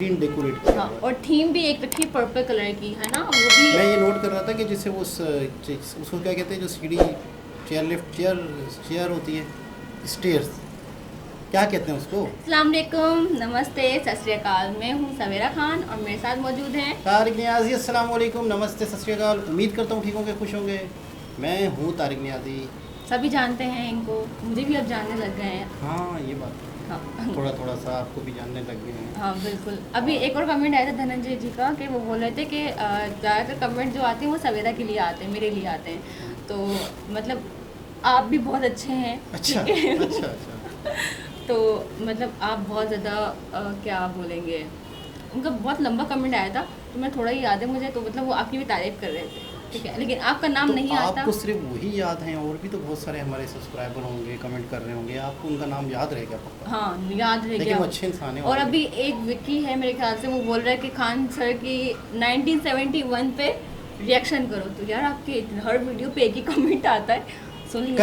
बेहतरीन डेकोरेट किया हाँ, हुआ है। और थीम भी एक रखी पर्पल कलर की है ना, वो भी। मैं ये नोट कर रहा था कि जैसे वो उसको क्या कहते हैं, जो सीढ़ी चेयर लिफ्ट चेयर होती है, स्टेयर्स, क्या कहते हैं उसको? अस्सलाम वालेकुम, नमस्ते, सत श्री अकाल। मैं हूँ सवेरा खान और मेरे साथ मौजूद हैं तारिक नियाज़ी। अस्सलाम वालेकुम, नमस्ते, सत श्री अकाल। उम्मीद करता हूँ ठीक होंगे, खुश होंगे। मैं हूँ तारिक नियाज़ी। सभी जानते हैं इनको, मुझे भी अब जानने लग गए हैं। हाँ, ये बात है। हाँ थोड़ा थोड़ा सा आपको भी जानने लग गए हैं। हाँ बिल्कुल। अभी एक और कमेंट आया था धनंजय जी का कि वो बोल रहे थे कि ज़्यादातर कमेंट जो आते हैं वो सवेरा के लिए आते हैं, मेरे लिए आते हैं। तो मतलब आप भी बहुत अच्छे हैं, अच्छा ठीक है? अच्छा अच्छा। तो मतलब आप बहुत ज़्यादा क्या बोलेंगे, उनका बहुत लंबा कमेंट आया था तो मैं थोड़ा ही याद है मुझे, तो मतलब वो आपकी भी तारीफ कर रहे थे, ठीक है, लेकिन आपका नाम तो नहीं आता। आपको सिर्फ वही याद हैं, और भी तो बहुत सारे हमारे सब्सक्राइबर होंगे, कमेंट कर रहे होंगे, आपको उनका नाम याद रहेगा पक्का। हाँ याद रह लेकिन गया। वो अच्छे इंसान हैं। और अभी एक विक्की है मेरे ख्याल से, वो बोल रहा है कि खान सर की 1971 पे रिएक्शन करो। तो यार आपके हर वीडियो पे एक ही कमेंट आता है, सुन लिया।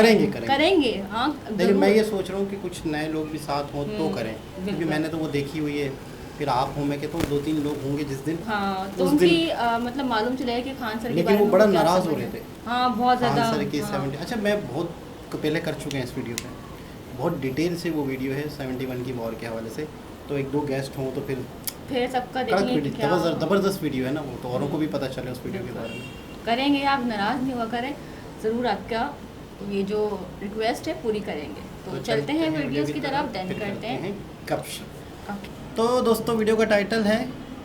करेंगे। हाँ लेकिन मैं ये सोच रहा हूँ कि कुछ नए लोग भी साथ हों तो करें, क्योंकि बिल्कुल। मैंने तो वो देखी हुई है। फिर आप हो, मैं कहता हूँ 2-3 लोग होंगे जिस दिन। हाँ तो उस उनकी दिन मतलब मालूम चलेगा कि खान सर के लेकिन बारे वो में बड़ा क्या नाराज़ समझ हो रहे है। थे। हाँ बहुत ज़्यादा। खान सर के हाँ। 70, अच्छा मैं बहुत पहले कर चुके हैं इस वीडियो पे, बहुत डिटेल से वो वीडियो है 71 की वॉर के हवाले से। तो एक दो गेस्ट हों तो फिर सबका कड़क देखेंगे वीडियो, कि क्या ज़बरदस्त वीडियो है ना वो, तो औरों को भी पता चले उस वीडियो के बारे में। करेंगे। आप नाराज़ नहीं हुआ करें, ज़रूर आपका ये जो रिक्वेस्ट है पूरी करेंगे। तो चलते हैं वीडियोस की तरफ, देन फिर करते हैं। गपशप। ओके। तो दोस्तों, वीडियो का टाइटल है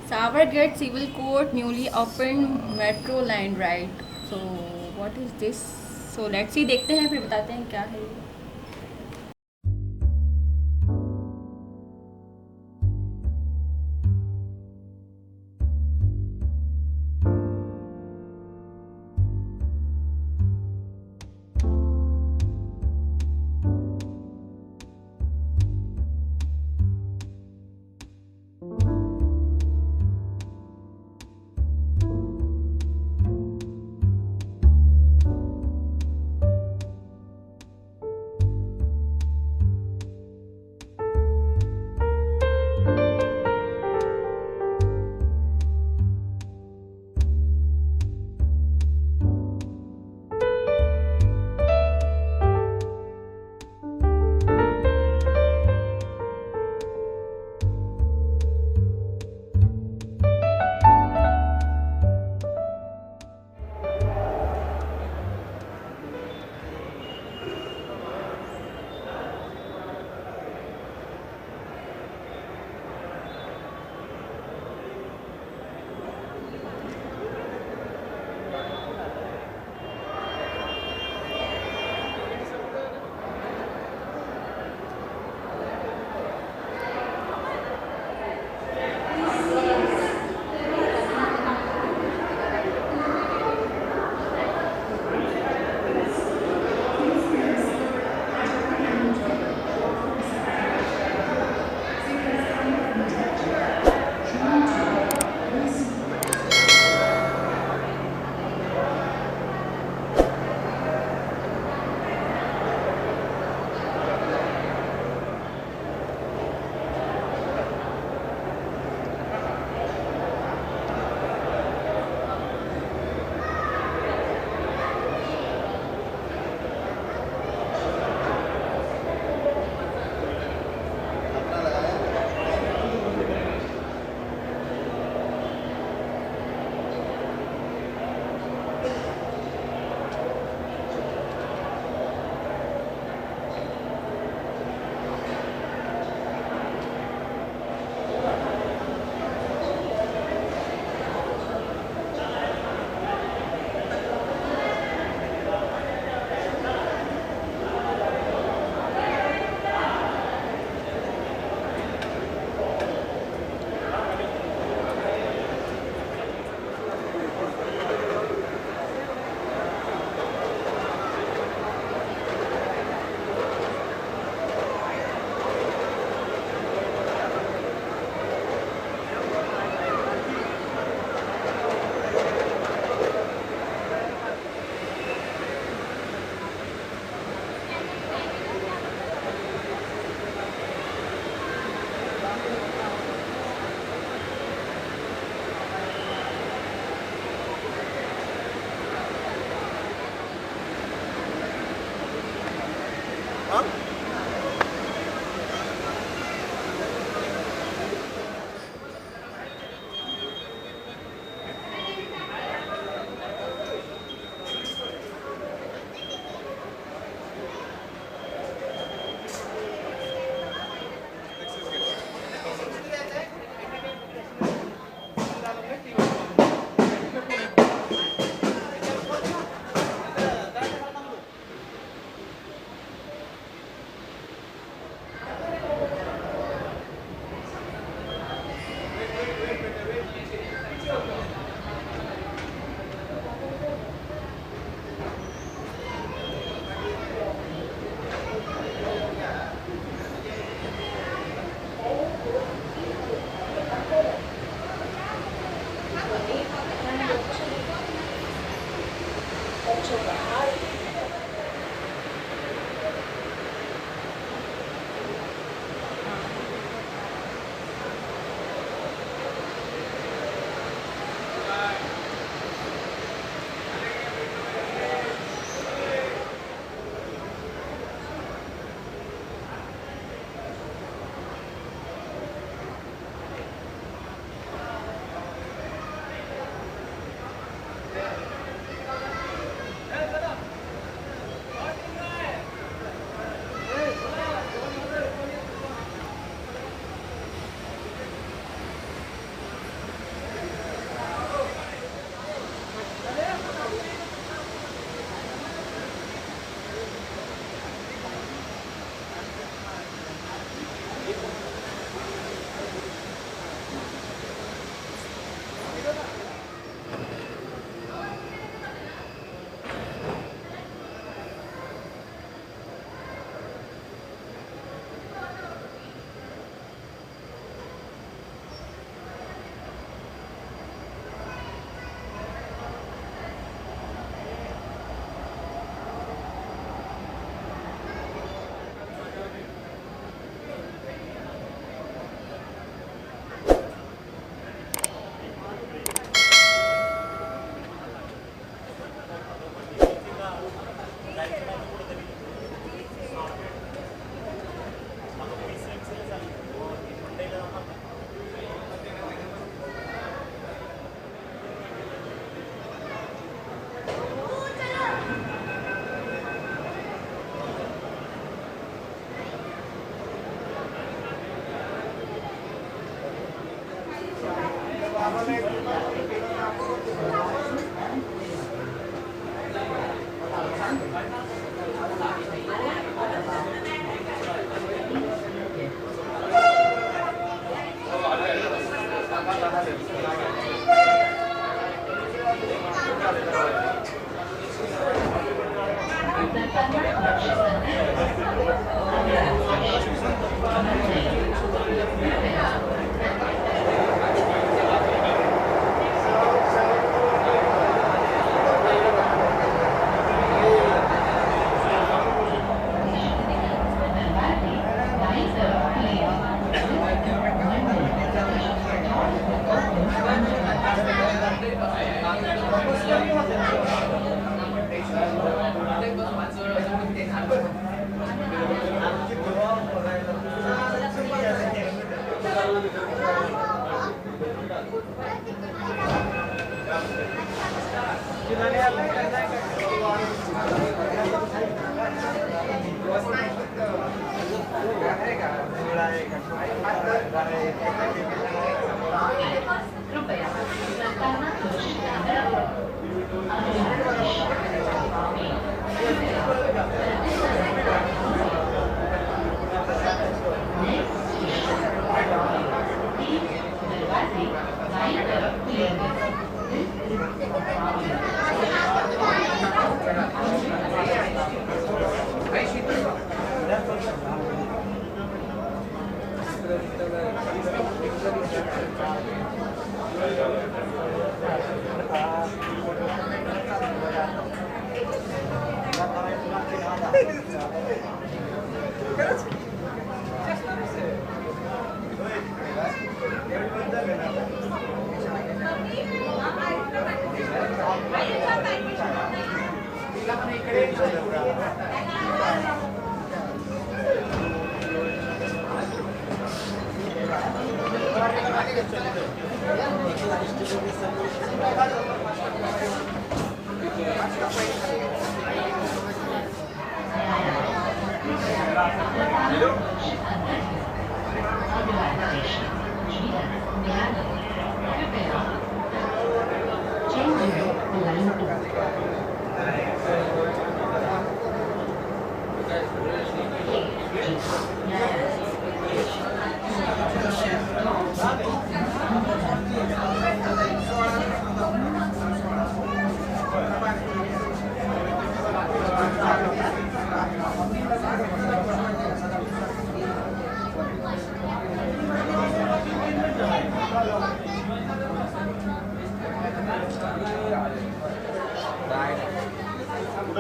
Swargate civil court newly open metro line right. So what is this? So let's see, देखते हैं फिर बताते हैं क्या है ये। जी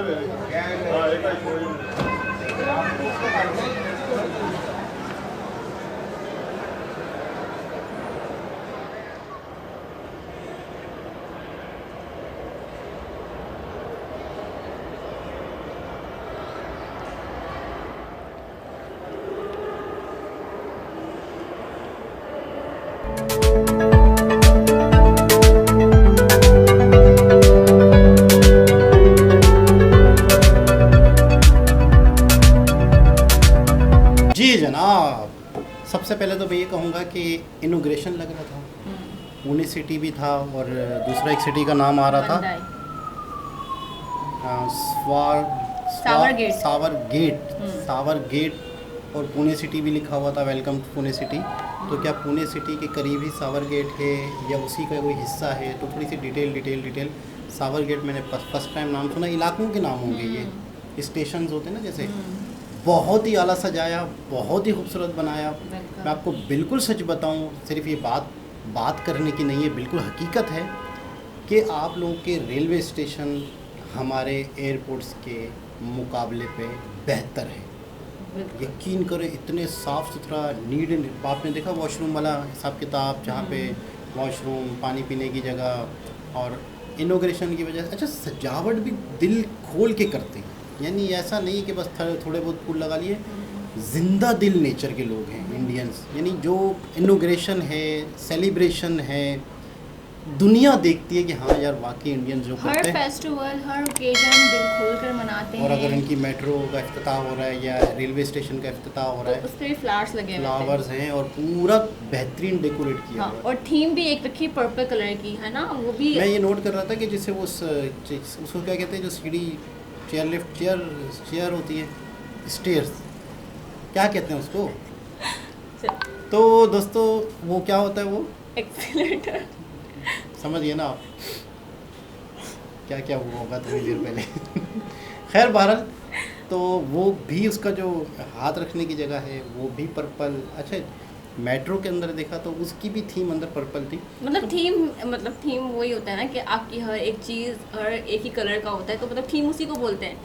जनाब, सबसे पहले तो मैं ये कहूँगा कि इनोग्रेशन लग रहा था, पुणे सिटी भी था और दूसरा एक सिटी का नाम आ रहा था मंदाई। सावर गेट। सावर गेट सावर गेट और पुणे सिटी भी लिखा हुआ था, वेलकम टू पुणे सिटी। तो क्या पुणे सिटी के करीब ही सावर गेट है या उसी का कोई हिस्सा है? तो थोड़ी सी डिटेल सावर गेट मैंने फर्स्ट टाइम नाम सुना। इलाकों के नाम होंगे ये, स्टेशन होते हैं ना जैसे। बहुत ही आला सजाया, बहुत ही खूबसूरत बनाया। मैं आपको बिल्कुल सच बताऊं, सिर्फ ये बात करने की नहीं है, बिल्कुल हकीकत है कि आप लोगों के रेलवे स्टेशन हमारे एयरपोर्ट्स के मुकाबले पे बेहतर है। यकीन करें, इतने साफ़ सुथरा नीट एंड, आपने देखा वॉशरूम वाला हिसाब किताब, जहाँ पे वॉशरूम, पानी पीने की जगह, और इनोग्रेशन की वजह से अच्छा सजावट भी दिल खोल के करते हैं। यानी ऐसा नहीं कि बस थोड़े बहुत फूल लगा लिए। जिंदा दिल नेचर के लोग हैं इंडियंस। यानी जो इनोग्रेशन है, सेलिब्रेशन है, दुनिया देखती है कि हाँ यार वाकई इंडियंस जो हर करते हैं। फेस्टिवल, हर ओकेजन दिल खोलकर मनाते हैं। और अगर इनकी मेट्रो का इफ्तिताह हो रहा है या रेलवे स्टेशन का इफ्तिताह हो रहा तो है, उस पर भी फ्लावर्स लगे हुए थे। फ्लावर्स हैं और पूरा बेहतरीन डेकोरेट किया हाँ, हुआ है। और थीम भी एक रखी पर्पल कलर की, है ना? वो भी मैं ये नोट कर रहा था कि जैसे वो उसको क्या कहते हैं, जो सीढ़ी चेयर होती है, स्टेयर्स, क्या कहते हैं उसको? तो दोस्तों वो क्या होता है, वो एक्सीलेटर। समझिए ना आप क्या क्या हुआ होगा थोड़ी देर पहले। खैर बहरहाल, तो वो भी उसका जो हाथ रखने की जगह है वो भी पर्पल। अच्छा, मेट्रो के अंदर देखा तो उसकी भी थीम अंदर पर्पल थी। मतलब थीम वही होता है ना कि आपकी हर एक चीज़ हर एक ही कलर का होता है, तो मतलब थीम उसी को बोलते हैं।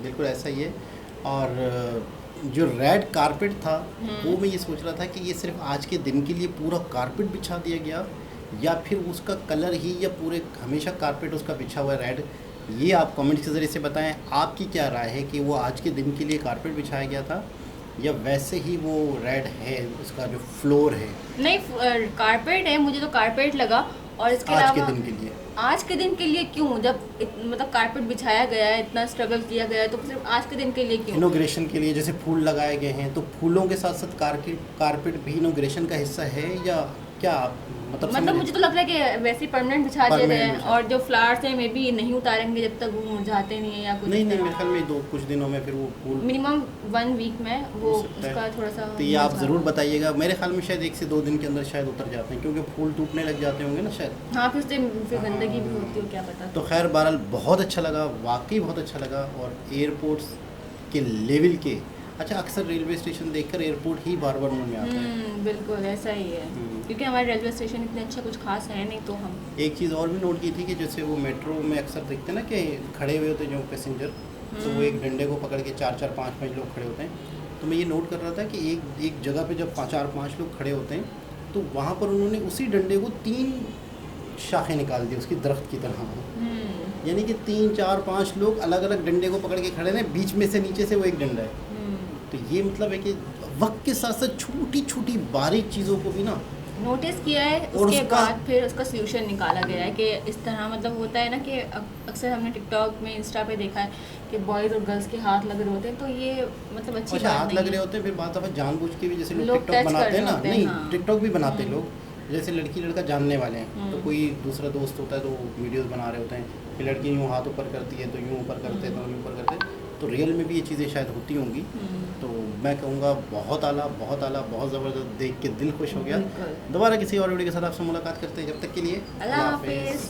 बिल्कुल ऐसा ही है। और जो रेड कारपेट था वो मैं ये सोच रहा था कि ये सिर्फ आज के दिन के लिए पूरा कारपेट बिछा दिया गया या फिर उसका कलर ही, या पूरे हमेशा कारपेट उसका बिछा हुआ है रेड। ये आप कमेंट्स के ज़रिए से बताएं आपकी क्या राय है कि वो आज के दिन के लिए कारपेट बिछाया गया था या वैसे ही वो रेड है, उसका जो फ्लोर है। नहीं, कारपेट है, मुझे तो कारपेट लगा। और इसके आज अलावा के दिन के लिए, आज के दिन के लिए क्यों? जब मतलब कारपेट बिछाया गया है, इतना स्ट्रगल किया गया है, तो सिर्फ आज के दिन के लिए क्यों? इनोग्रेशन के लिए जैसे फूल लगाए गए हैं, तो फूलों के साथ साथ कारपेट भी इनोग्रेशन का हिस्सा है या क्या? मतलब मुझे तो लग रहा है कि वैसे ही परमानेंट बिछा दिए गए हैं। बिछा। और जो फ्लावर्स हैं मे भी नहीं उतारेंगे जब तक वो मुरझाते नहीं है या कुछ। नहीं मेरे ख्याल में कुछ दिनों में फिर वो फूल मिनिमम 1 वीक में वो हो सकता है। उसका थोड़ा सा तो ये आप ज़रूर बताइएगा। मेरे ख्याल में शायद 1 से 2 दिन के अंदर शायद उतर जाते हैं, क्योंकि फूल टूटने लग जाते होंगे ना शायद। हाँ, फिर गंदगी भी होती हो, क्या पता। तो खैर बहरहाल बहुत अच्छा लगा, वाकई बहुत अच्छा लगा। और एयरपोर्ट्स के लेवल के, अच्छा अक्सर रेलवे स्टेशन देखकर एयरपोर्ट ही बार बार मुँह में आता है। बिल्कुल ऐसा ही है, क्योंकि हमारे रेलवे स्टेशन इतने अच्छा कुछ खास है नहीं। तो हम एक चीज़ और भी नोट की थी कि जैसे वो मेट्रो में अक्सर देखते हैं ना कि खड़े हुए होते हैं जो पैसेंजर, तो वो एक डंडे को पकड़ के 4-4, 5-5 लोग खड़े होते हैं। तो मैं ये नोट कर रहा था कि एक जगह पे जब 4-5 लोग खड़े होते हैं तो वहाँ पर उन्होंने उसी डंडे को 3 शाखें निकाल दी उसकी दरख्त की तरह। यानी कि 3-4-5 लोग अलग अलग डंडे को पकड़ के खड़े हैं, बीच में से नीचे से वो एक डंडा है। तो ये मतलब है कि वक्त के साथ साथ छोटी छोटी बारीक चीज़ों को भी ना नोटिस किया है। और उसके बाद फिर उसका सल्यूशन निकाला गया है कि इस तरह मतलब होता है ना कि अक्सर हमने टिकटॉक में, इंस्टा पे देखा है कि बॉयज़ और गर्ल्स के हाथ लग रहे होते हैं। तो ये मतलब अच्छी बात हाथ नहीं लग रहे है। होते हैं। फिर बात है जानबूझ के भी, जैसे लोग लोग टिकटॉक टच बनाते कर हैं ना, रहे होते हैं, नहीं हाँ। टिकटॉक भी बनाते हैं लोग। जैसे लड़की लड़का जानने वाले हैं तो कोई दूसरा दोस्त होता है तो वीडियोस बना रहे होते हैं कि लड़की यूँ हाथ ऊपर करती है तो यूँ ऊपर करते हैं तो यूँ ऊपर करते हैं। तो रियल में भी ये चीज़ें शायद होती होंगी। तो मैं कहूँगा बहुत आला, बहुत ज़बरदस्त, देख के दिल खुश हो गया। बिल्कुल। दोबारा किसी और वीडियो के साथ आपसे मुलाकात करते हैं, जब तक के लिए अल्लाह हाफिज़।